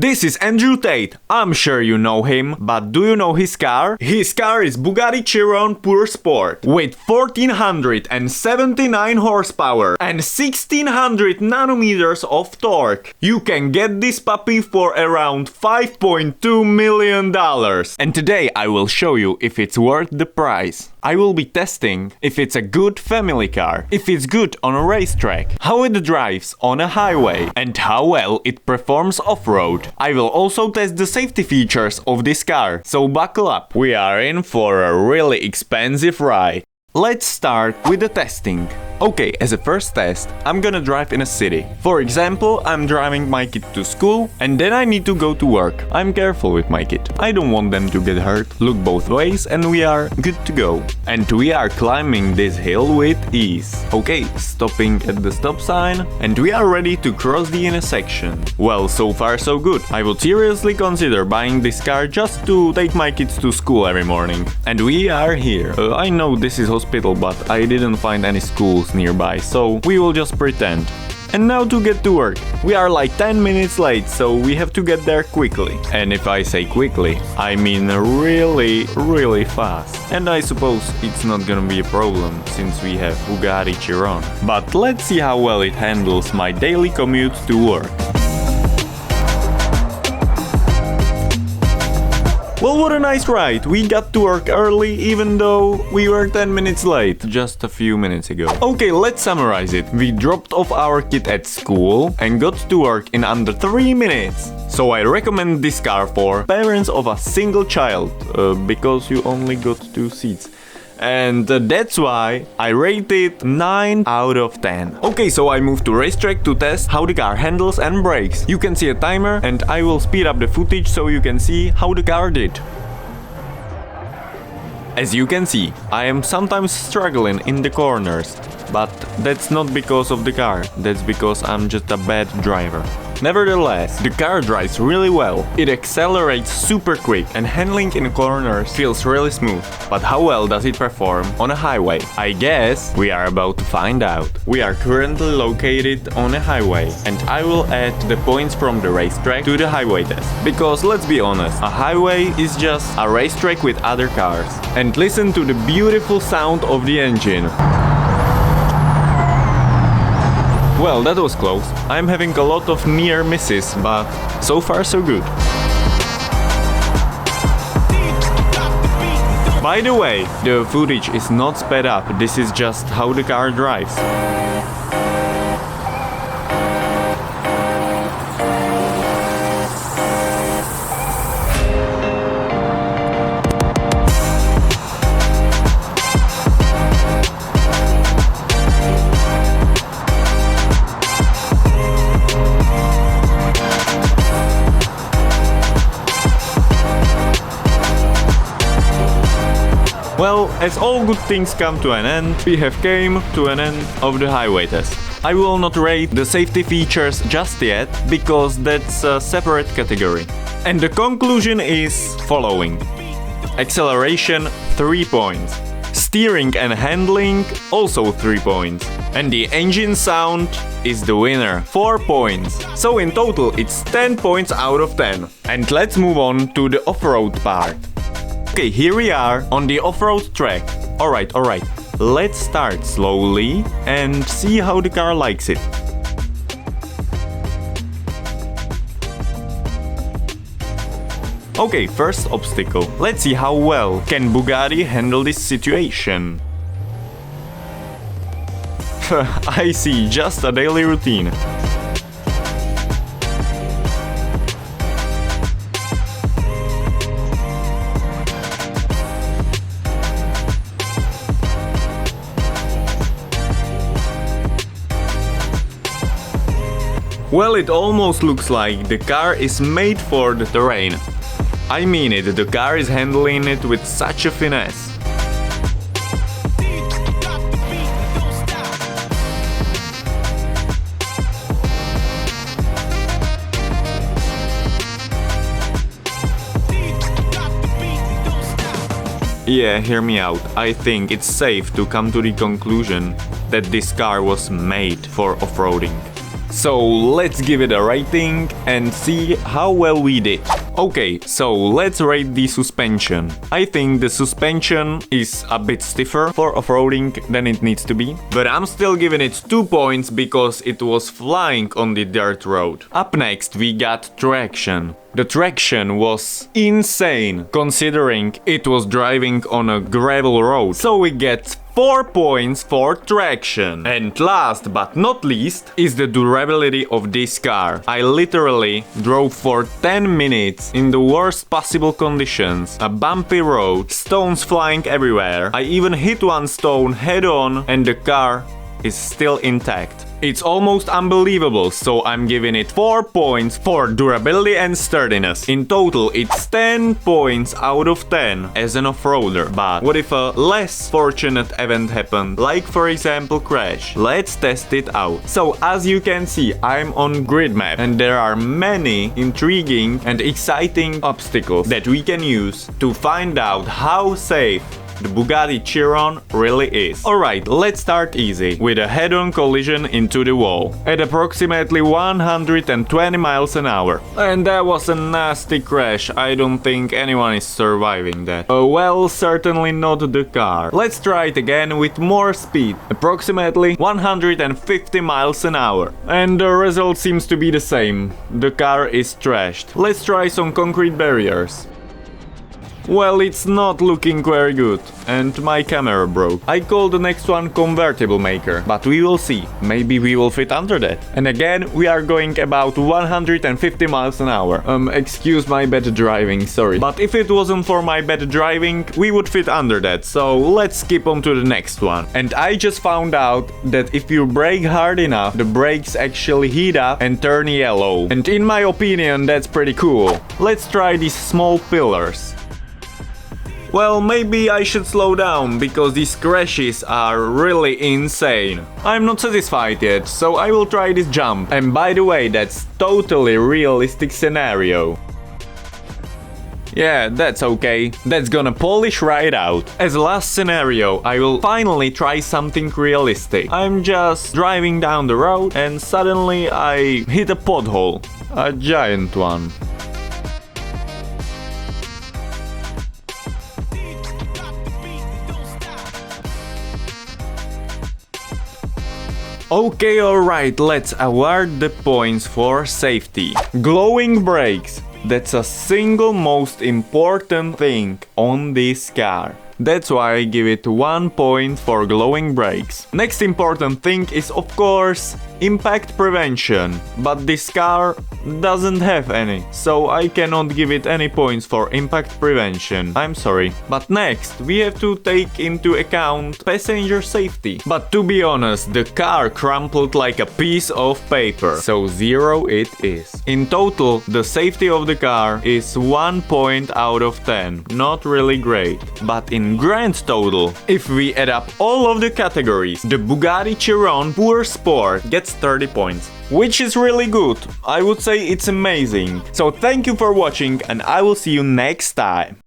This is Andrew Tate. I'm sure you know him, but do you know his car? His car is BugattiChiron Pure Sport with 1479 horsepower and 1600 nanometers of torque. You can get this puppy for around $5.2 million. And today I will show you if it's worth the price. I will be testing if it's a good family car, if it's good on a racetrack, how it drives on a highway, and how well it performs off-road. I will also test the safety features of this car, so buckle up. We are in for a really expensive ride. Let's start with the testing. Okay, as a first test, I'm gonna drive in a city. For example, I'm driving my kid to school and then I need to go to work. I'm careful with my kid. I don't want them to get hurt. Look both ways and we are good to go. And we are climbing this hill with ease. Okay, stopping at the stop sign and we are ready to cross the intersection. Well, so far so good. I would seriously consider buying this car just to take my kids to school every morning. And we are here. I know this is hospital, but I didn't find any schools nearby, so we will just pretend. And now to get to work. We are like 10 minutes late, so we have to get there quickly. And if I say quickly, I mean really fast. And I suppose it's not gonna be a problem since we have BugattiChiron. But let's see how well it handles my daily commute to work. Well, what a nice ride! We got to work early even though we were 10 minutes late just a few minutes ago. Okay, let's summarize it. We dropped off our kid at school and got to work in under 3 minutes. So I recommend this car for parents of a single child, because you only got 2 seats. And that's why I rate it 9 out of 10. Okay, so I moved to racetrack to test how the car handles and brakes. You can see a timer and I will speed up the footage so you can see how the car did. As you can see, I am sometimes struggling in the corners, but that's not because of the car, that's because I'm just a bad driver. Nevertheless, the car drives really well. It accelerates super quick and handling in corners feels really smooth. But how well does it perform on a highway? I guess we are about to find out. We are currently located on a highway and I will add the points from the racetrack to the highway test. Because let's be honest, a highway is just a racetrack with other cars. And listen to the beautiful sound of the engine. Well, that was close. I'm having a lot of near misses, but so far so good. By the way, the footage is not sped up, this is just how the car drives. Well, as all good things come to an end, we have came to an end of the highway test. I will not rate the safety features just yet, because that's a separate category. And the conclusion is following. Acceleration 3 points. Steering and handling also 3 points. And the engine sound is the winner, 4 points. So in total it's 10 points out of 10. And let's move on to the off-road part. Okay, here we are on the off-road track. Alright, let's start slowly and see how the car likes it. Okay, first obstacle. Let's see how well can Bugatti handle this situation. I see, just a daily routine. Well, it almost looks like the car is made for the terrain. I mean it, the car is handling it with such a finesse. Yeah, hear me out. I think it's safe to come to the conclusion that this car was made for off-roading. So let's give it a rating and see how well we did. Okay, so let's rate the suspension. I think the suspension is a bit stiffer for off-roading than it needs to be, but I'm still giving it 2 points because it was flying on the dirt road. Up next we got traction. The traction was insane, considering it was driving on a gravel road. So we get 4 points for traction. And last but not least is the durability of this car. I literally drove for 10 minutes in the worst possible conditions. A bumpy road, stones flying everywhere. I even hit one stone head on and the car is still intact. It's almost unbelievable, so I'm giving it 4 points for durability and sturdiness. In total, it's 10 points out of 10 as an off-roader. But what if a less fortunate event happened, like for example crash? Let's test it out. So as you can see, I'm on grid map and there are many intriguing and exciting obstacles that we can use to find out how safe the BugattiChiron really is. Alright, let's start easy, with a head-on collision into the wall, at approximately 120 miles an hour. And that was a nasty crash, I don't think anyone is surviving that. Well, certainly not the car. Let's try it again with more speed, approximately 150 miles an hour. And the result seems to be the same, the car is trashed. Let's try some concrete barriers. Well, it's not looking very good, and my camera broke. I call the next one convertible maker, but we will see. Maybe we will fit under that. And again, we are going about 150 miles an hour. Excuse my bad driving, sorry. But if it wasn't for my bad driving, we would fit under that, so let's skip on to the next one. And I just found out that if you brake hard enough, the brakes actually heat up and turn yellow. And in my opinion, that's pretty cool. Let's try these small pillars. Well, maybe I should slow down, because these crashes are really insane. I'm not satisfied yet, so I will try this jump. And by the way, that's totally realistic scenario. Yeah, that's okay. That's gonna polish right out. As last scenario, I will finally try something realistic. I'm just driving down the road and suddenly I hit a pothole. A giant one. Okay, alright, let's award the points for safety. Glowing brakes. That's a single most important thing on this car. That's why I give it 1 point for glowing brakes. Next important thing is, of course, impact prevention. But this car doesn't have any, so I cannot give it any points for impact prevention. I'm sorry. But next, we have to take into account passenger safety. But to be honest, the car crumpled like a piece of paper, so 0 it is. In total, the safety of the car is 1 point out of 10. Not really great. But in grand total, if we add up all of the categories, the BugattiChiron Pure Sport gets 30 points, which is really good. I would say it's amazing. So thank you for watching and I will see you next time.